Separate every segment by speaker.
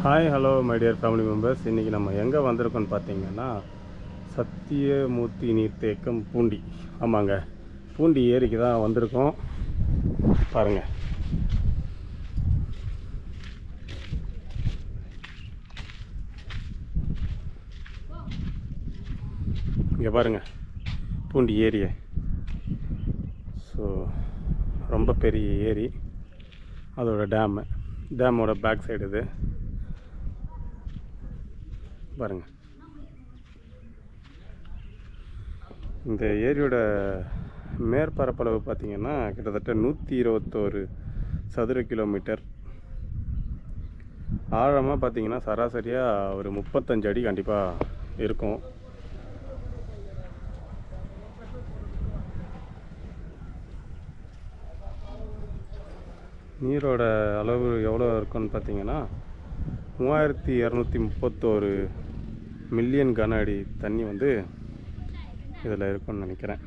Speaker 1: Hi hello my dear family members. இன்றைக்கி நம்ம எங்கே வந்திருக்கோன்னு பார்த்தீங்கன்னா சத்தியமூர்த்தி நீர்த்தேக்கம் பூண்டி. ஆமாங்க, பூண்டி ஏரிக்கு தான் வந்திருக்கோம். பாருங்கள், இங்கே பாருங்கள் பூண்டி ஏரியை. ஸோ ரொம்ப பெரிய ஏரி, அதோட டேமோட பேக் சைடு இது பாருங்கள். இந்த ஏரியோட மேற்பரப்பளவு பார்த்திங்கன்னா கிட்டத்தட்ட 121 சதுர கிலோமீட்டர். ஆழமாக பார்த்திங்கன்னா சராசரியாக ஒரு 35 அடி கண்டிப்பாக இருக்கும். நீரோட அளவு எவ்வளோ இருக்குன்னு பார்த்தீங்கன்னா 3231 மில்லியன் கன அடி தண்ணி வந்து இதில் இருக்குன்னு நினைக்கிறேன்.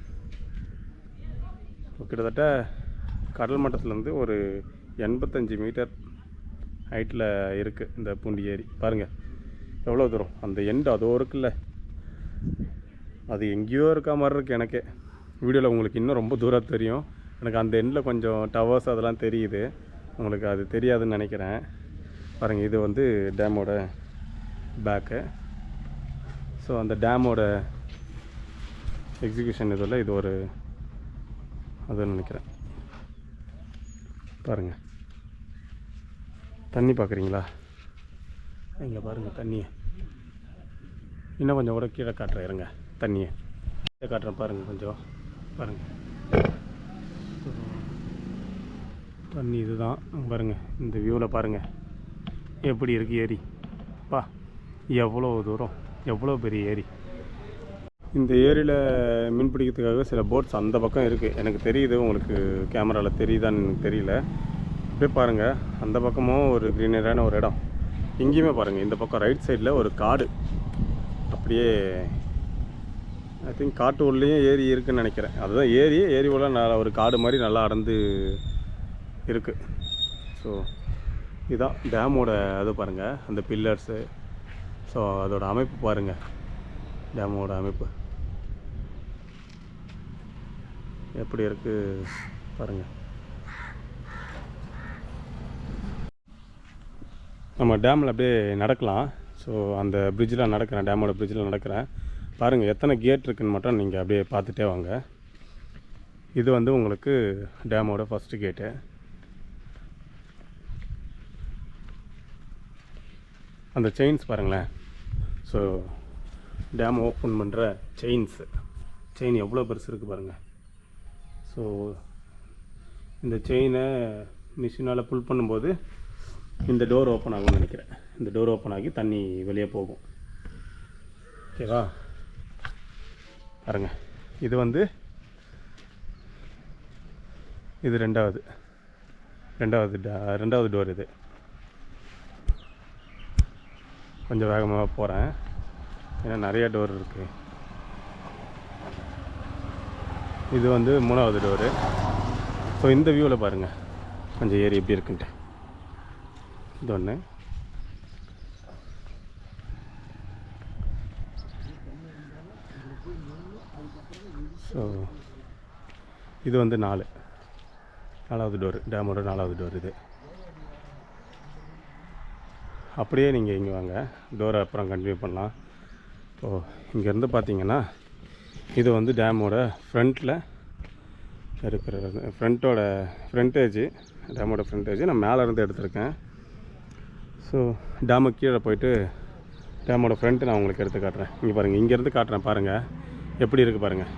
Speaker 1: கிட்டத்தட்ட கடல் மட்டத்துலேருந்து ஒரு 85 மீட்டர் ஹைட்டில் இருக்குது இந்த பூண்டி ஏரி. பாருங்கள் எவ்வளோ தூரம், அந்த எண்டு அதோ இருக்குல்ல, அது எங்கேயோ இருக்க மாதிரி இருக்குது எனக்கே. வீடியோவில் உங்களுக்கு இன்னும் ரொம்ப தூரம் தெரியும். எனக்கு அந்த எண்டில் கொஞ்சம் டவர்ஸ் அதெல்லாம் தெரியுது, உங்களுக்கு அது தெரியாதுன்னு நினைக்கிறேன். பாருங்கள், இது வந்து டேமோட பேக்கு. ஸோ அந்த டேமோட எக்ஸிக்யூஷன் இதில் இது ஒரு அதுன்னு நினைக்கிறேன். பாருங்கள் தண்ணி பார்க்குறீங்களா? இங்கே பாருங்கள் தண்ணியை இன்னும் கொஞ்சம் கூட கீழே காட்டுறேன். இருங்க, தண்ணியை கீழே காட்டுறேன் பாருங்கள், கொஞ்சம் பாருங்கள். தண்ணி இதுதான் பாருங்கள். இந்த வியூவில் பாருங்கள் எப்படி இருக்குது ஏரி. பா, எவ்வளோ தூரம், எவ்வளோ பெரிய ஏரி. இந்த ஏரியில் மீன் பிடிக்கிறதுக்காக சில போட்ஸ் அந்த பக்கம் இருக்குது, எனக்கு தெரியுது. உங்களுக்கு கேமராவில் தெரியுதான்னு எனக்கு தெரியல. அப்படியே பாருங்கள், அந்த பக்கமும் ஒரு க்ரீனரான ஒரு இடம். இங்கேயுமே பாருங்கள், இந்த பக்கம் ரைட் சைடில் ஒரு காடு. அப்படியே ஐ திங்க் காட்டு உள்ளேயும் ஏரி இருக்குதுன்னு நினைக்கிறேன். அதுதான் ஏரி உள்ள நல்லா ஒரு காடு மாதிரி நல்லா அடர்ந்து இருக்குது. ஸோ இதுதான் டேமோட அது பாருங்கள், அந்த பில்லர்ஸு. ஸோ அதோட அமைப்பு பாருங்கள், டேமோட அமைப்பு எப்படி இருக்குது பாருங்கள். நம்ம டேமில் அப்படியே நடக்கலாம். ஸோ அந்த பிரிட்ஜில் நடக்கிறேன், டேமோட பிரிட்ஜில் நடக்கிறேன். பாருங்கள் எத்தனை கேட் இருக்குதுன்னு மட்டும் நீங்கள் அப்படியே பார்த்துட்டே வாங்க. இது வந்து உங்களுக்கு டேமோட ஃபஸ்ட்டு கேட்டு. அந்த செயின்ஸ் பாருங்களேன். ஸோ டேம் ஓப்பன் பண்ணுற செயின் எவ்வளோ பெருசு இருக்குது பாருங்கள். ஸோ இந்த செயினை மிஷினால் புல் பண்ணும்போது இந்த டோர் ஓப்பன் ஆகும்னு நினைக்கிறேன். இந்த டோர் ஓப்பன் ஆகி தண்ணி வெளியே போகும். ஓகேவா? பாருங்கள், இது வந்து இது ரெண்டாவது டோர். இது கொஞ்சம் வேகமாக போகிறேன், ஏன்னா நிறையா டோர் இருக்குது. இது வந்து 3வது டோரு. ஸோ இந்த வியூவில் பாருங்கள் கொஞ்சம் ஏரி எப்படி இருக்குன்ட்டு. இது ஒன்று. ஸோ இது வந்து 4வது டோரு, டேமோட 4வது டோர். இது அப்படியே நீங்கள் இங்கே வாங்க, டோரை அப்புறம் கண்டினியூ பண்ணலாம். ஸோ இங்கேருந்து பார்த்தீங்கன்னா இது வந்து டேமோட ஃப்ரண்ட்டில் இருக்கிற ஃப்ரண்டேஜ், டேமோட ஃப்ரண்டேஜ் நான் மேலே இருந்து எடுத்திருக்கேன். ஸோ டேமுக்கு கீழே போயிட்டு டேமோட ஃப்ரண்ட்டு நான் உங்களுக்கு எடுத்து காட்டுறேன். இங்கே பாருங்கள், இங்கேருந்து காட்டுறேன் பாருங்கள் எப்படி இருக்குது பாருங்கள்.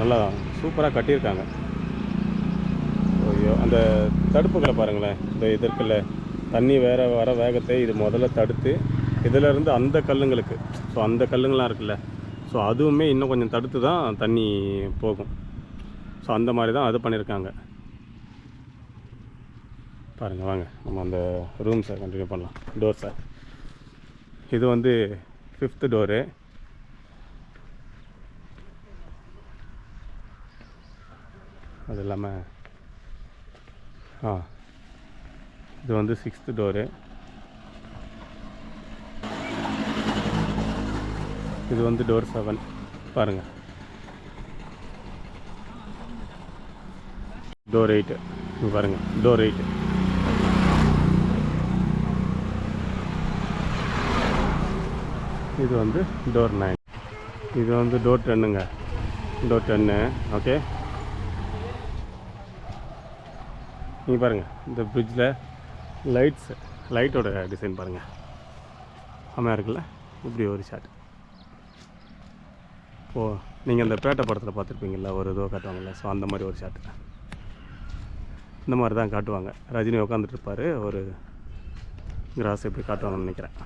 Speaker 1: நல்லா சூப்பராக கட்டியிருக்காங்க. ஐயோ, அந்த தடுப்புகளை பாருங்களேன். இந்த இதற்குள்ள தண்ணி வேறு வர வேகத்தை இது முதல்ல தடுத்து இதிலேருந்து அந்த கல்லுங்களுக்கு, ஸோ அந்த கல்லுங்கள்லாம் இருக்குல்ல, ஸோ அதுவுமே இன்னும் கொஞ்சம் தடுத்து தான் தண்ணி போகும். ஸோ அந்த மாதிரி தான் அது பண்ணியிருக்காங்க. பாருங்கள், வாங்க நம்ம அந்த ரூம்ஸை கண்டினியூ பண்ணலாம். டோர்ஸை, இது வந்து 5th டோரு. அது இல்லாமல் இது வந்து 6th டோரு. இது வந்து டோர் 7. பாருங்கள், டோர் 8. இங்கே பாருங்கள், டோர் 8. இது வந்து டோர் 9. இது வந்து டோர் 10ங்க. டோர் 10. ஓகே, நீங்கள் பாருங்கள், இந்த பிரிட்ஜில் லைட்டோட டிசைன் பாருங்கள், செம்மையாக இருக்குல்ல. இப்படி ஒரு ஷாட். இப்போது நீங்கள் அந்த பேட்டை படத்தில் பார்த்துருப்பீங்களா, ஒரு இதோ காட்டுவாங்கள்ல, ஸோ அந்த மாதிரி ஒரு ஷாட்டு. இந்த மாதிரி தான் காட்டுவாங்க. ரஜினி உட்காந்துட்ருப்பார், ஒரு கிராஸ் எப்படி காட்டுவாங்கன்னு நினைக்கிறேன்.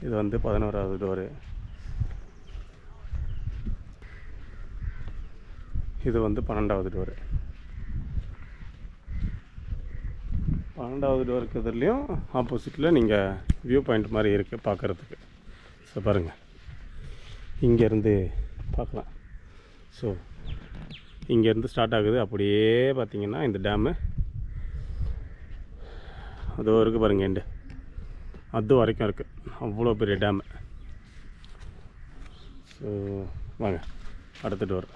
Speaker 1: இது வந்து 11வது டோரு. இது வந்து 12வது டோரு. 12வது டோருக்கு இதுலேயும் ஆப்போசிட்டில் நீங்கள் வியூ பாயிண்ட் மாதிரி இருக்குது பார்க்குறதுக்கு. ஸோ பாருங்கள், இங்கேருந்து பார்க்கலாம். ஸோ இங்கேருந்து ஸ்டார்ட் ஆகுது. அப்படியே பார்த்திங்கன்னா இந்த டேமு அது இருக்குது பாருங்கள், எண்டு அது வரைக்கும் இருக்குது. அவ்வளோ பெரிய டேமு. ஸோ வாங்க அடுத்த டோர்.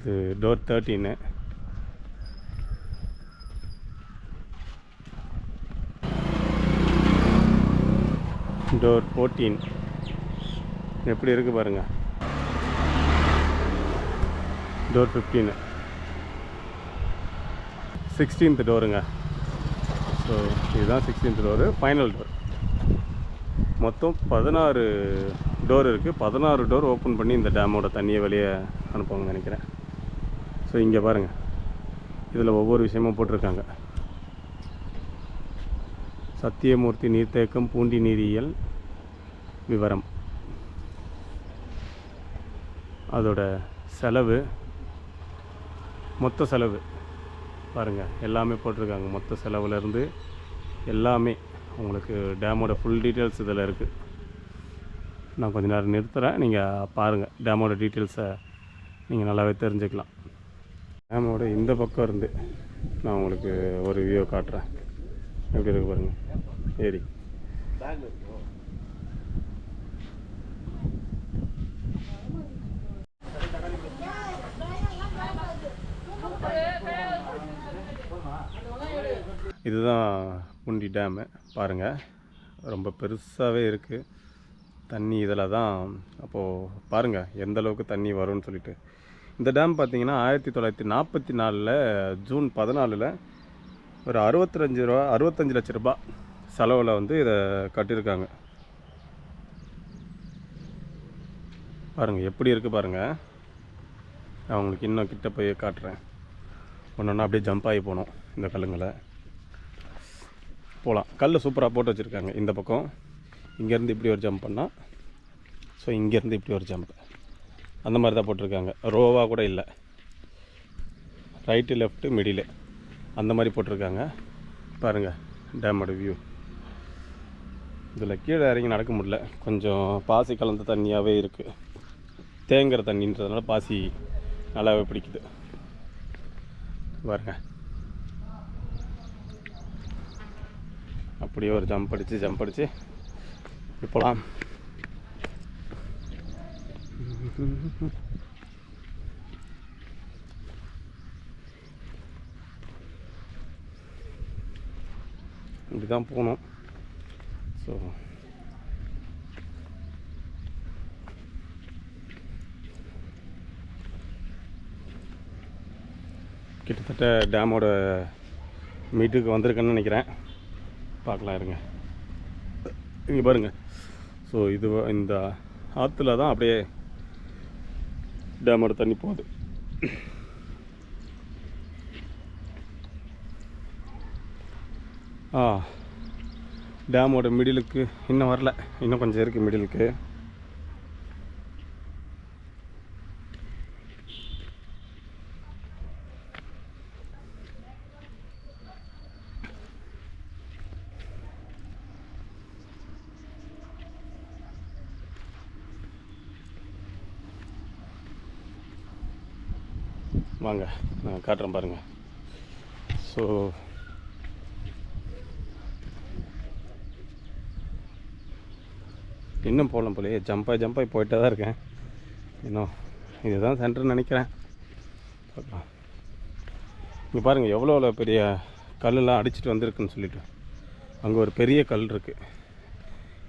Speaker 1: இது டோர் 13. டோர் 14 எப்படி இருக்குது பாருங்கள். டோர் 15. 16th டோருங்க. ஸோ இதுதான் 16th டோரு, ஃபைனல் டோர். மொத்தம் 16 டோர் இருக்குது. 16 டோர் ஓப்பன் பண்ணி இந்த டேமோட தண்ணியை வெளியே அனுப்புவாங்கன்னு நினைக்கிறேன். ஸோ இங்கே பாருங்கள், இதில் ஒவ்வொரு விஷயமும் போட்டிருக்காங்க. சத்தியமூர்த்தி நீர்த்தேக்கம் பூண்டி நீரியல் விவரம், அதோட செலவு, மொத்த செலவு பாருங்கள், எல்லாமே போட்டிருக்காங்க. மொத்த செலவுலேருந்து எல்லாமே உங்களுக்கு டேமோட ஃபுல் டீட்டெயில்ஸ் இதில் இருக்குது. நான் கொஞ்சம் நேரம் நிறுத்துகிறேன், நீங்கள் பாருங்கள். டேமோட டீட்டெயில்ஸை நீங்கள் நல்லாவே தெரிஞ்சுக்கலாம். டேமோட இந்த பக்கம் இருந்து நான் உங்களுக்கு ஒரு வியூ காட்டுறேன். எப்படி இருக்கு பாருங்கள் ஏரி. இதுதான் பூண்டி டேமு. பாருங்கள், ரொம்ப பெருசாகவே இருக்குது. தண்ணி இதில் தான். அப்போது பாருங்கள் எந்த அளவுக்கு தண்ணி வரும்னு சொல்லிட்டு. இந்த டேம் பார்த்திங்கன்னா 1944 ஜூன் 14 ஒரு 65 லட்ச ரூபா செலவில் வந்து இதை கட்டியிருக்காங்க. பாருங்கள் எப்படி இருக்குது பாருங்கள். நான் உங்களுக்கு இன்னும் கிட்ட போய் காட்டுறேன். ஒன்று ஒன்றா அப்படியே ஜம்ப் ஆகி போகணும். இந்த கல்லுங்களை போகலாம். கல் சூப்பராக போட்டு வச்சுருக்காங்க. இந்த பக்கம் இங்கேருந்து இப்படி ஒரு ஜம்ப் பண்ணால், ஸோ இங்கேருந்து இப்படி ஒரு ஜம்ப், அந்த மாதிரி தான் போட்டிருக்காங்க. ரோவாக கூட இல்லை, ரைட்டு லெஃப்ட்டு மிடில் அந்த மாதிரி போட்டிருக்காங்க. பாருங்கள் டேமோட வியூ. இதில் கீழே இறங்கி நடக்க முடியல, கொஞ்சம் பாசி கலந்த தண்ணியாகவே இருக்குது. தேங்குற தண்ணின்றதுனால பாசி நல்லாவே பிடிக்குது. பாருங்க, அப்படியே ஒரு ஜம்ப் அடித்து இப்போலாம். இப்படி தான் போகணும். ஸோ கிட்டத்தட்ட டேமோட மீட்டுக்கு வந்திருக்கேன்னு நினைக்கிறேன். பார்க்கலாம் இருங்க. இங்கே பாருங்கள். ஸோ இது இந்த ஆற்றுல தான் அப்படியே டேமோட தண்ணி போகுது. டேமோட மிடிலுக்கு இன்னும் வரல, இன்னும் கொஞ்சம் இருக்குது மிடிலுக்கு. வாங்க நான் காட்டுறேன் பாருங்கள். ஸோ இன்னும் போகலாம் போலே, ஜம்பாகி போயிட்டே தான் இருக்கேன். இன்னும் இதுதான் சென்டர்னு நினைக்கிறேன். பார்க்கலாம். இங்கே பாருங்கள் எவ்வளோ பெரிய கல்லெலாம் அடிச்சுட்டு வந்திருக்குன்னு சொல்லிட்டு. அங்கே ஒரு பெரிய கல் இருக்குது.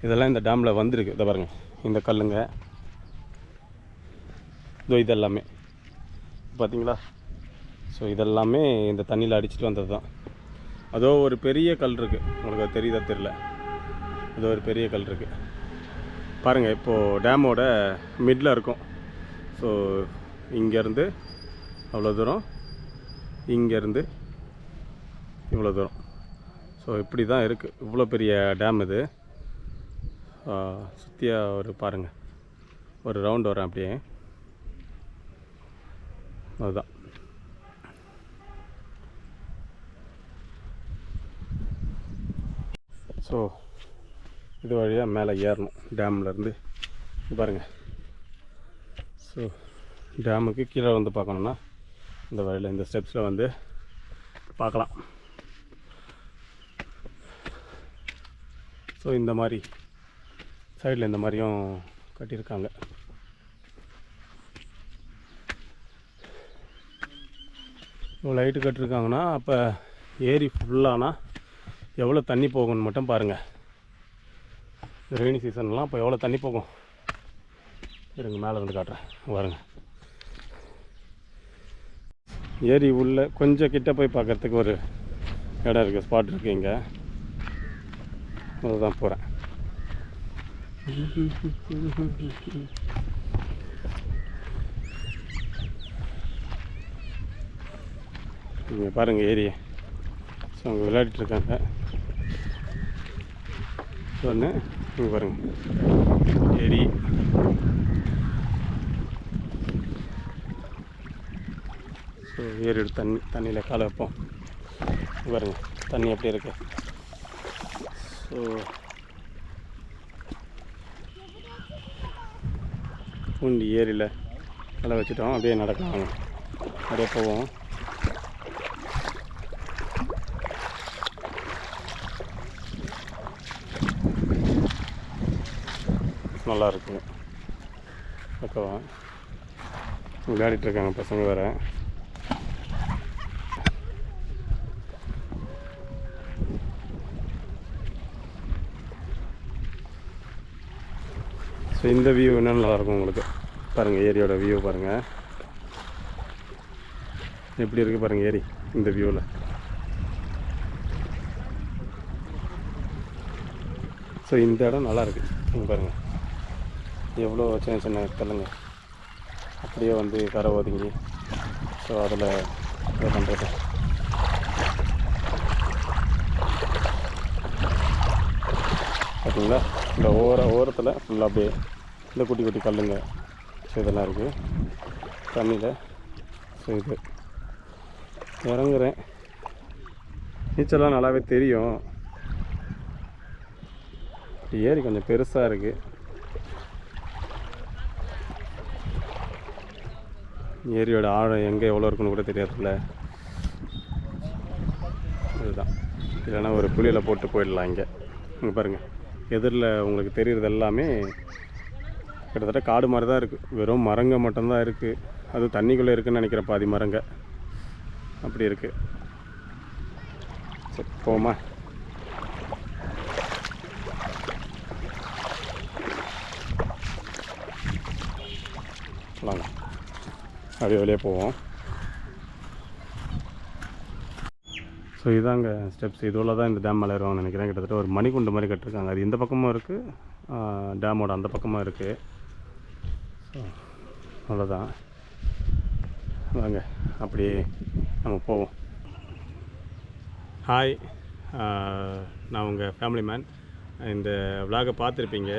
Speaker 1: இதெல்லாம் இந்த டேமில் வந்திருக்கு. இதை பாருங்கள், இந்த கல்லுங்க இதெல்லாமே பார்த்தீங்களா. ஸோ இதெல்லாமே இந்த தண்ணியில் அடிச்சுட்டு வந்தது தான். அதோ ஒரு பெரிய கல் இருக்குது, உங்களுக்கு அது தெரியுதா தெரியல. அதோ ஒரு பெரிய கல் இருக்குது பாருங்கள். இப்போது டேமோட மிடில் இருக்கும். ஸோ இங்கேருந்து அவ்வளோ தூரம், இங்கேருந்து இவ்வளோ தூரம். ஸோ இப்படி தான் இருக்குது. இவ்வளோ பெரிய டேம் இது. சுற்றியாக ஒரு பாருங்கள், ஒரு ரவுண்ட் வரேன் அப்படியே. அதுதான். ஸோ இது வழியாக மேலே ஏறணும் டேம்லேருந்து. பாருங்கள். ஸோ டேமுக்கு கீழே வந்து பார்க்கணுன்னா இந்த வழியில், இந்த ஸ்டெப்ஸில் வந்து பார்க்கலாம். ஸோ இந்த மாதிரி சைடில் இந்த மாதிரியும் கட்டியிருக்காங்க. இவ்வளோ லைட்டு கட்டிருக்காங்கன்னா அப்போ ஏரி ஃபுல்லானா எவ்வளோ தண்ணி போகும்னு மட்டும் பாருங்கள். ரெய்னி சீசன்லாம் அப்போ எவ்வளோ தண்ணி போகும். இருங்க மேலே வந்து காட்டுறேன் பாருங்க. ஏரி உள்ள கொஞ்சம் கிட்ட போய் பார்க்குறதுக்கு ஒரு இடம் இருக்குது, ஸ்பாட் இருக்குது இங்கே. அதுதான் போகிறேன். இங்கே பாருங்கள் ஏரியை. ஸோ அங்கே விளையாடிட்டுருக்காங்க. ஒன்று இங்கே பாருங்கள் ஏரி. ஸோ ஏரியோட தண்ணியில் காலை வைப்போம். பாருங்கள் தண்ணி எப்படி இருக்கு. ஸோ பூண்டி ஏரியில் காலை வச்சுட்டோம். அப்படியே நடக்கலாம், அப்படியே போவோம். நல்லா இருக்குங்க. பக்கவா விளையாடிட்டுருக்காங்க பசங்க வேறு. ஸோ இந்த வியூ என்ன நல்லாயிருக்கும் உங்களுக்கு. பாருங்கள் ஏரியோட வியூ பாருங்கள் எப்படி இருக்குது பாருங்கள் ஏரி இந்த வியூவில். ஸோ இந்த இடம் நல்லாயிருக்கு. இங்கே பாருங்கள் எவ்வளோ சின்ன சின்ன கல்லுங்க அப்படியே வந்து கரை ஒதுங்கி. ஸோ அதில் இதை பண்ணுறது. பார்த்தீங்களா இந்த ஓரத்தில் ஃபுல்லாக அப்படியே இந்த குட்டி குட்டி கல்லுங்க. ஸோ இதெல்லாம் இருக்குது தண்ணியில். ஸோ இது இறங்குறேன். நீச்சல்லாம் நல்லாவே தெரியும். ஏரி கொஞ்சம் பெருசாக இருக்குது. ஏரியோட ஆழம் எங்கே எவ்வளோ இருக்குன்னு கூட தெரியாதுல்ல. இதுதான். இல்லைன்னா ஒரு குழியில் போட்டு போயிடலாம். இங்கே பாருங்கள் எதிரில் உங்களுக்கு தெரிகிறது எல்லாமே கிட்டத்தட்ட காடு மாதிரி தான் இருக்குது. வெறும் மரங்க மட்டும்தான் இருக்குது. அது தண்ணிக்குள்ளே இருக்குதுன்னு நினைக்கிற பாதி மரங்க அப்படி இருக்குது. சரி போமா. வாங்க அப்படியே வெளியே போவோம். ஸோ இதாங்க ஸ்டெப்ஸ். இதுவில் தான் இந்த டேம் மேலே ஏறுவாங்கன்னு நினைக்கிறேன். கிட்டத்தட்ட ஒரு மணிக்குண்டு மாதிரி கட்டிருக்காங்க. அது இந்த பக்கமும் இருக்குது, டேமோட அந்த பக்கமும் இருக்குது. ஸோ அவ்வளோதான். வாங்க அப்படியே நம்ம போவோம். ஹாய், நான் உங்கள் ஃபேமிலி மேன். இந்த விலாகை பார்த்துருப்பீங்க.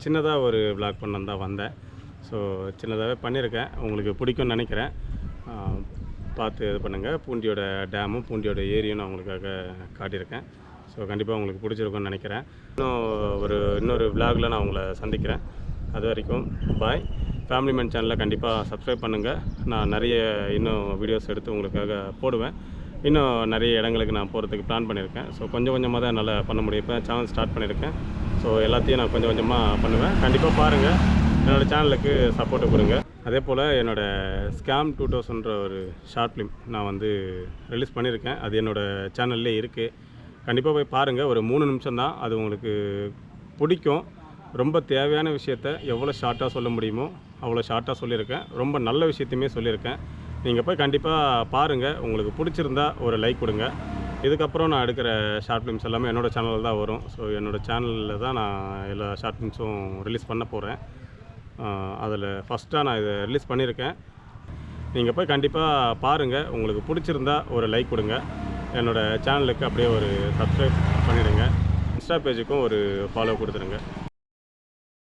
Speaker 1: சின்னதாக ஒரு விலாக் பண்ண தான் வந்தேன். ஸோ சின்னதாகவே பண்ணியிருக்கேன், உங்களுக்கு பிடிக்கும்னு நினைக்கிறேன். பார்த்து இது பண்ணுங்கள். பூண்டியோட டேமும் பூண்டியோட ஏரியும் நான் உங்களுக்காக காட்டியிருக்கேன். ஸோ கண்டிப்பாக உங்களுக்கு பிடிச்சிருக்கும்னு நினைக்கிறேன். இன்னொரு விலாகில் நான் உங்களை சந்திக்கிறேன். அது வரைக்கும் பாய். ஃபேமிலி மேன் சேனலை கண்டிப்பாக சப்ஸ்கிரைப் பண்ணுங்கள். நான் நிறைய இன்னும் வீடியோஸ் எடுத்து உங்களுக்காக போடுவேன். இன்னும் நிறைய இடங்களுக்கு நான் போகிறதுக்கு பிளான் பண்ணியிருக்கேன். ஸோ கொஞ்சம் கொஞ்சமாக தான் என்னால் பண்ண முடியும். இப்போ சேனல் ஸ்டார்ட் பண்ணியிருக்கேன். ஸோ எல்லாத்தையும் நான் கொஞ்சம் கொஞ்சமாக பண்ணுவேன். கண்டிப்பாக பாருங்கள், என்னோடய சேனலுக்கு சப்போர்ட்டு கொடுங்க. அதே போல் என்னோடய ஸ்கேம் 2000ன்ற ஒரு ஷார்ட் ஃபிலிம் நான் வந்து ரிலீஸ் பண்ணியிருக்கேன். அது என்னோடய சேனல்லே இருக்குது. கண்டிப்பாக போய் பாருங்கள். ஒரு 3 நிமிஷம் தான், அது உங்களுக்கு பிடிக்கும். ரொம்ப தேவையான விஷயத்த எவ்வளோ ஷார்ட்டாக சொல்ல முடியுமோ அவ்வளோ ஷார்ட்டாக சொல்லியிருக்கேன். ரொம்ப நல்ல விஷயத்தையுமே சொல்லியிருக்கேன். நீங்கள் போய் கண்டிப்பாக பாருங்கள். உங்களுக்கு பிடிச்சிருந்தா ஒரு லைக் கொடுங்க. இதுக்கப்புறம் நான் எடுக்கிற ஷார்ட் ஃபிலிம்ஸ் எல்லாமே என்னோடய சேனலில் தான் வரும். ஸோ என்னோடய சேனலில் தான் நான் எல்லா ஷார்ட் ஃபிலிம்ஸும் ரிலீஸ் பண்ண போகிறேன். அதில் ஃபஸ்ட்டாக நான் இதை ரிலீஸ் பண்ணியிருக்கேன். நீங்கள் போய் கண்டிப்பாக பாருங்கள். உங்களுக்கு பிடிச்சிருந்தா ஒரு லைக் கொடுங்க. என்னோடய சேனலுக்கு அப்படியே ஒரு சப்ஸ்கிரைப் பண்ணிவிடுங்க. இன்ஸ்டா பேஜுக்கும் ஒரு ஃபாலோ கொடுத்துருங்க.